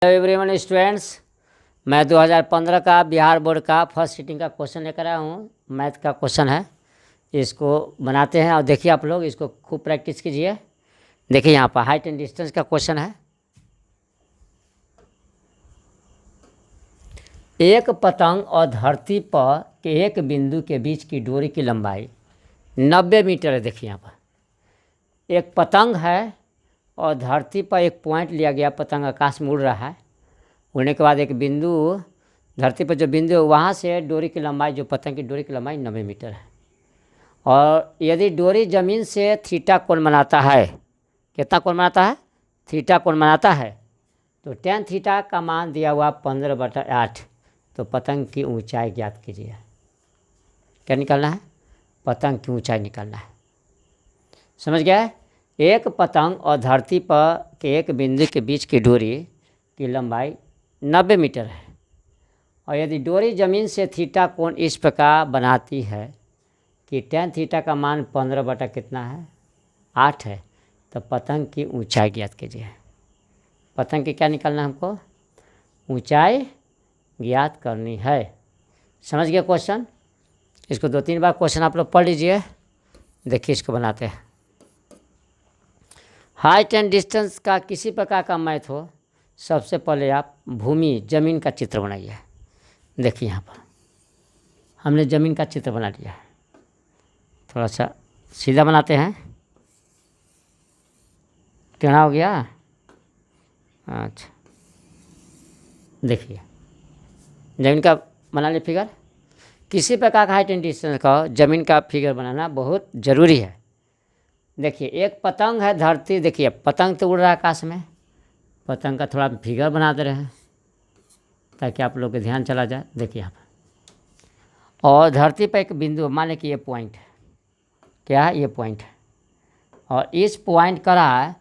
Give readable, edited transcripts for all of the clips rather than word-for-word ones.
Hello everyone students, मैं 2015 का Bihar board का फर्स्ट सीटिंग का क्वेश्चन लेकर आया हूँ। मैथ का क्वेश्चन है, इसको बनाते हैं और देखिए आप लोग इसको खूब प्रैक्टिस कीजिए। देखिए यहाँ पर हाइट एंड डिस्टेंस का क्वेश्चन है। एक पतंग और धरती पर के एक बिंदु के बीच की डोरी की लंबाई 90 मीटर है। देखिए यहाँ पर एक पतंग है और धरती पर एक पॉइंट लिया गया, पतंग आकाश में उड़ रहा है। उड़ने के बाद एक बिंदु, धरती पर जो बिंदु है वहाँ से डोरी की लंबाई, जो पतंग की डोरी की लंबाई 90 मीटर है। और यदि डोरी ज़मीन से थीटा कोण बनाता है, कितना कोण बनाता है? थीटा कोण बनाता है, तो tan थीटा का मान दिया हुआ 15/8। तो पतंग की ऊंचाई ज्ञात कीजिए। क्या निकालना है? पतंग की ऊंचाई निकालना है। समझ गया? एक पतंग और धरती पर के एक बिंदु के बीच की डोरी की लंबाई 90 मीटर है, और यदि डोरी ज़मीन से थीटा कोण इस प्रकार बनाती है कि tan थीटा का मान 15 कितना है? 8 है, तो पतंग की ऊंचाई ज्ञात कीजिए। पतंग की क्या निकालना है हमको? ऊंचाई ज्ञात करनी है। समझ गए क्वेश्चन? इसको 2-3 बार क्वेश्चन आप लोग पढ़ लीजिए। देखिए इसको बनाते हैं। हाइट एंड डिस्टेंस का किसी प्रकार का मैथ हो, सबसे पहले आप भूमि ज़मीन का चित्र बनाइए। देखिए यहाँ पर हमने ज़मीन का चित्र बना लिया है। थोड़ा सा सीधा बनाते हैं। टेढ़ा हो गया। अच्छा, देखिए ज़मीन का बना लिया फिगर। किसी प्रकार का हाइट एंड डिस्टेंस का ज़मीन का फिगर बनाना बहुत ज़रूरी है। देखिए एक पतंग है, धरती, देखिए पतंग तो उड़ रहा है आकाश में। पतंग का थोड़ा फिगर बना दे रहे हैं ताकि आप लोग को ध्यान चला जाए। देखिए यहाँ पर, और धरती पर एक बिंदु, मान लें कि ये पॉइंट है। क्या है? ये पॉइंट है। और इस पॉइंट का रहा है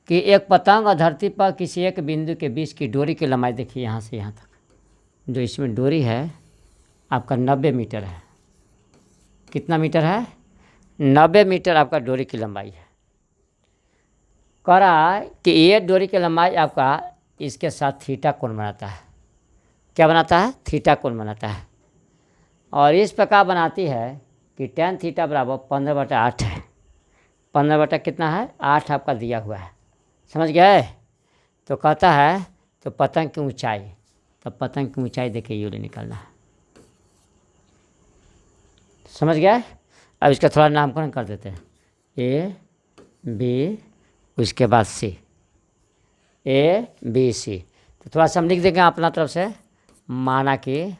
कि एक पतंग और धरती पर किसी एक बिंदु के बीच की डोरी की लंबाई, देखिए यहाँ से यहाँ तक जो इसमें डोरी है आपका 90 मीटर है। कितना मीटर है? 90 मीटर आपका डोरी की लंबाई है। कह रहा है कि ये डोरी की लंबाई आपका इसके साथ थीटा कोण बनाता है। क्या बनाता है? थीटा कोण बनाता है। और इस प्रकार बनाती है कि tan थीटा बराबर 15/8 है। 15 कितना है? 8 आपका दिया हुआ है। समझ गए? तो कहता है तो पतंग की ऊंचाई, तो पतंग की ऊंचाई देखिए यूँ निकालना है। समझ गया? अब इसका थोड़ा नामकरण कर देते हैं। A B, उसके बाद C, A B C। तो थोड़ा सा हम लिख देंगे अपना तरफ से। माना कि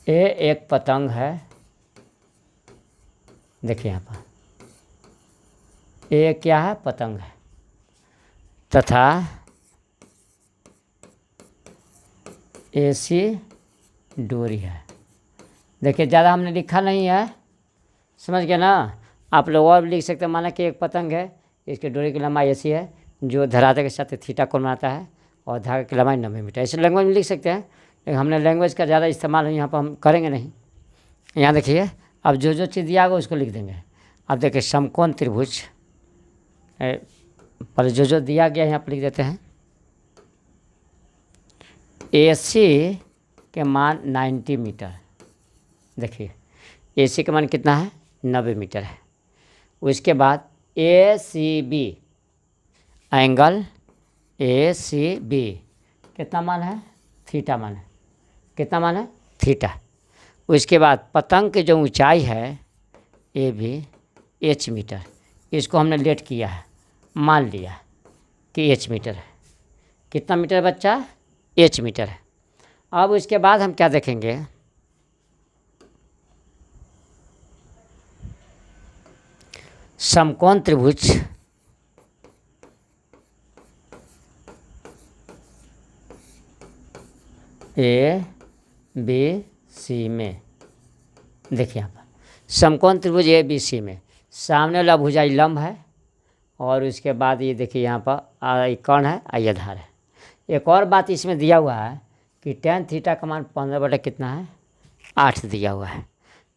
A एक पतंग है। देखिए यहाँ पर A क्या है? पतंग है, तथा AC डोरी है। देखिए ज़्यादा हमने लिखा नहीं है। समझ गए ना? आप लोग और भी लिख सकते हैं। माना कि एक पतंग है, इसके डोरी की लंबाई AC है, जो धरातल के साथ थीटा कोण बनाता है, और धागे की लंबाई 90 मीटर। ऐसे लैंग्वेज में लिख सकते हैं, लेकिन हमने लैंग्वेज का ज़्यादा इस्तेमाल यहाँ पर हम करेंगे नहीं। यहाँ देखिए, अब जो जो चीज़ दिया होगा उसको लिख देंगे। अब देखिए समकोण त्रिभुज पर जो दिया गया है यहाँ पर लिख देते हैं। AC के मान 90 मीटर। देखिए AC का मान कितना है? 90 मीटर है। उसके बाद ACB एंगल ACB कितना मान है? थीटा मान है। कितना मान है? थीटा। उसके बाद पतंग की जो ऊंचाई है AB H मीटर, इसको हमने लेट किया है, मान लिया कि H मीटर है। कितना मीटर है बच्चा? H मीटर है। अब उसके बाद हम क्या देखेंगे? समकोण त्रिभुज ABC में, देखिए यहाँ पर समकोण त्रिभुज ABC में सामने वाला भुजाई लंब है, और उसके बाद ये देखिए यहाँ पर कर्ण है, ये आधार है। एक और बात इसमें दिया हुआ है कि tan थीटा का मान 15 कितना है? 8 दिया हुआ है।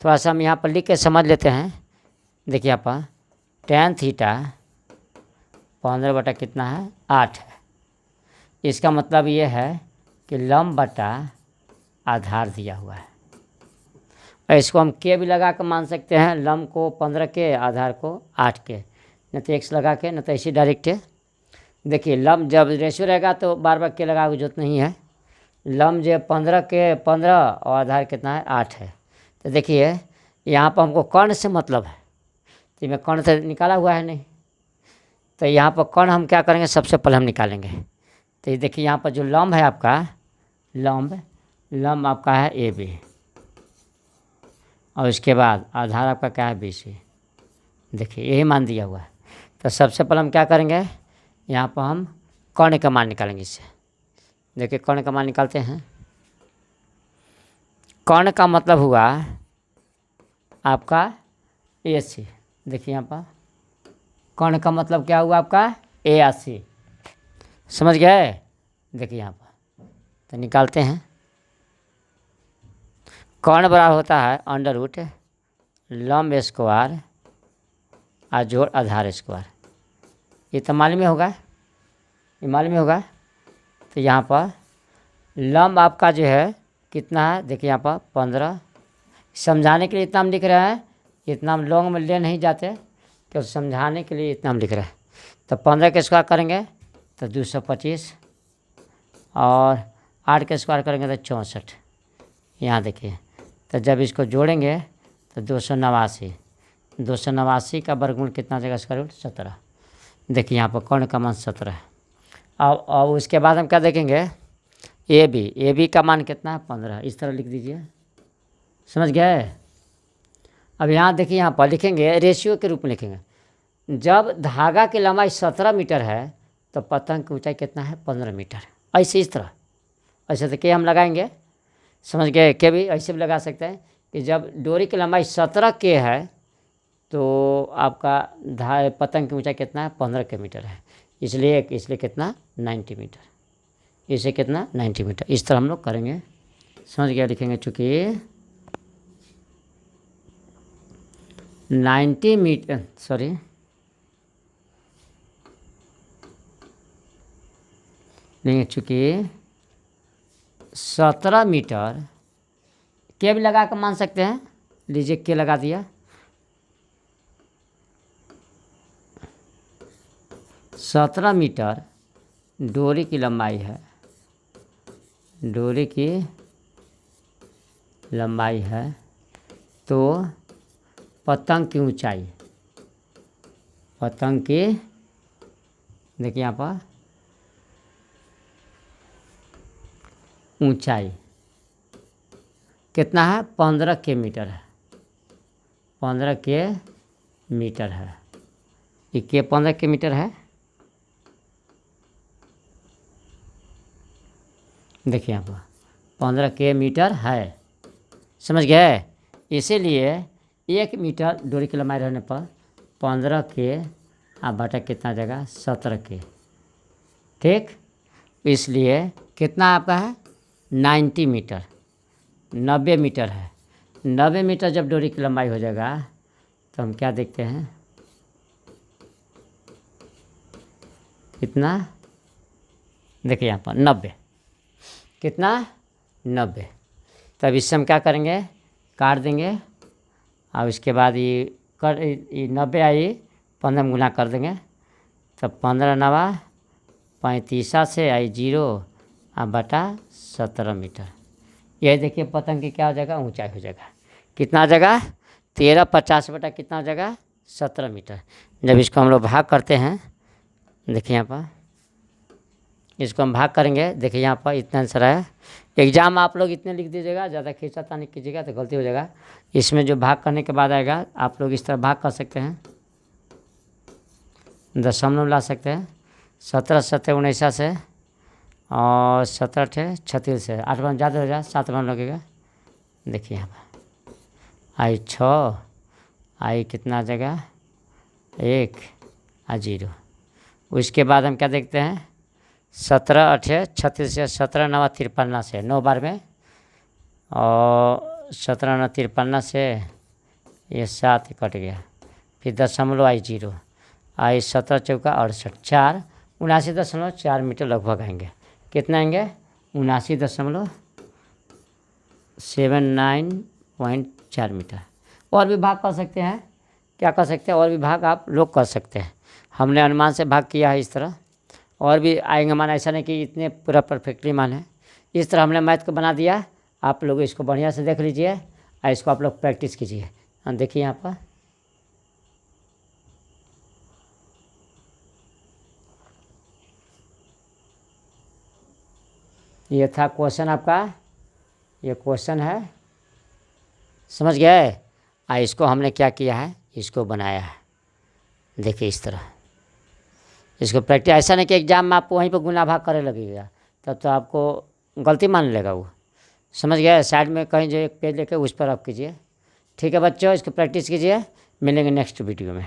थोड़ा सा हम यहाँ पर लिख के समझ लेते हैं। देखिए यहाँ पर tan थीटा 15 बटा कितना है 8 है। इसका मतलब ये है कि लंब बटा आधार दिया हुआ है। और इसको हम के भी लगा कर मान सकते हैं, लंब को 15 के, आधार को 8 के, न तो x लगा के न तो ऐसे डायरेक्ट है। देखिए लंब जब रेशियो रहेगा तो बार बार के लगाने की जरूरत नहीं है। लंब जो 15 के 15 और आधार कितना है 8 है। तो देखिए यहाँ पर हमको कर्ण से मतलब है, तो मैं कर्ण से निकाला हुआ है नहीं, तो यहाँ पर कर्ण हम क्या करेंगे, सबसे पहले हम निकालेंगे। तो ये देखिए यहाँ पर जो लंब है आपका, लंब आपका है ए बी, और इसके बाद आधार आपका क्या है बी सी। देखिए यही मान दिया हुआ है। तो सबसे पहले हम क्या करेंगे, यहाँ पर हम कर्ण का मान निकालेंगे इससे। देखिए कर्ण का मान निकालते हैं। कर्ण का मतलब हुआ आपका ए सी। देखिए यहाँ पर कर्ण का मतलब क्या हुआ आपका ए सी, समझ गए। देखिए यहाँ पर तो निकालते हैं। कर्ण बराबर होता है अंडर रूट लंब स्क्वायर और जोड़ आधार स्क्वायर। ये तो मालूम ही होगा, ये मालूम ही होगा। तो यहाँ पर लंब आपका जो है कितना है, देखिए यहाँ पर 15। समझाने के लिए इतना हम लिख रहे हैं, इतना हम लॉन्ग में ले नहीं जाते, क्योंकि समझाने के लिए इतना हम लिख रहे हैं। तो 15 के स्क्वायर करेंगे तो 225, और 8 के स्क्वायर करेंगे तो 64। यहाँ देखिए, तो जब इसको जोड़ेंगे तो 289, 289 का वर्गमूल कितना आ जाएगा, स्क्वायर रूट 17। देखिए यहाँ पर कर्ण का मान 17 है। अब उसके बाद हम क्या देखेंगे, ए बी का मान कितना है 15। इस तरह लिख दीजिए, समझ गए। अब यहाँ देखिए, यहाँ पर लिखेंगे रेशियो के रूप में लिखेंगे। जब धागा की लंबाई 17 मीटर है तो पतंग की ऊंचाई कितना है 15 मीटर। ऐसे इस तरह, ऐसे तो के हम लगाएंगे, समझ गए। के भी ऐसे भी लगा सकते हैं कि जब डोरी की लंबाई 17 के है तो आपका पतंग की ऊंचाई कितना है 15 के मीटर है, इसलिए कितना 90 मीटर, इसे कितना 90 मीटर। इस तरह हम लोग करेंगे, समझ गया। लिखेंगे चूँकि 90 मीटर, सॉरी नहीं, चूँकि 17 मीटर, के भी लगा कर मान सकते हैं। लीजिए के लगा दिया, 17 मीटर डोरी की लंबाई है, डोरी की लंबाई है, तो पतंग की ऊंचाई, पतंग की, देखिए यहाँ पर ऊंचाई कितना है 15 के मीटर है, 15 के मीटर है। ये के 15 के मीटर है। देखिए यहाँ पर 15 के मीटर है, समझ गए। इसीलिए 1 मीटर डोरी की लंबाई रहने पर 15 के आप बटा कितना जगह 17 के, ठीक। इसलिए कितना आपका है 90 मीटर, 90 मीटर है। 90 मीटर जब डोरी की लंबाई हो जाएगा तो हम क्या देखते हैं, कितना, देखिए यहाँ पर 90, कितना 90। तब इससे हम क्या करेंगे, काट देंगे, और उसके बाद ये 90 आई 15 में गुना कर देंगे, तब 15 नवा 35 से आई 0 बटा 17 मीटर। यही देखिए पतंग की क्या हो जाएगा, ऊंचाई हो जाएगा, कितना आ जाएगा 1350 बटा कितना हो जाएगा 17 मीटर। जब इसको हम लोग भाग करते हैं, देखिए यहाँ पर इसको हम भाग करेंगे, देखिए यहाँ पर इतना आंसर है। एग्जाम आप लोग इतने लिख दीजिएगा, ज़्यादा खींचातानी कीजिएगा तो गलती हो जाएगा। इसमें जो भाग करने के बाद आएगा, आप लोग इस तरह भाग कर सकते हैं, दशमलव ला सकते हैं। 17 7 19 से, और 17 36 से, 8 बार ज़्यादा हो जाए, 7 बार लगेगा। देखिए यहाँ पर आई 6, आई कितना जगह 1 और 0। उसके बाद हम क्या देखते हैं, 17 8 36 से, 17 9 53 से, 9 बार में, और 17 9 53 से ये 7 कट गया, फिर दशमलव आई 0 आई 17 चौका 68 4 79.4 मीटर लगभग आएंगे। कितना आएंगे 79.4 मीटर। और भी भाग कर सकते हैं, क्या कर सकते हैं, और भी भाग आप लोग कर सकते हैं। हमने अनुमान से भाग किया है इस तरह, और भी आएंगे मान, ऐसा नहीं कि इतने पूरा परफेक्टली मान है। इस तरह हमने मैथ को बना दिया। आप लोग इसको बढ़िया से देख लीजिए और इसको आप लोग प्रैक्टिस कीजिए। देखिए यहाँ पर ये था क्वेश्चन आपका, ये क्वेश्चन है, समझ गए। इसको हमने क्या किया है, इसको बनाया है। देखिए इस तरह इसको प्रैक्टिस, ऐसा नहीं कि एग्जाम में आपको वहीं पर गुना भाग करे लगेगा, तब तो आपको गलती मान लेगा वो, समझ गए। साइड में कहीं जो एक पेज लेके उस पर आप कीजिए। ठीक है बच्चों, इसको प्रैक्टिस कीजिए। मिलेंगे नेक्स्ट वीडियो में।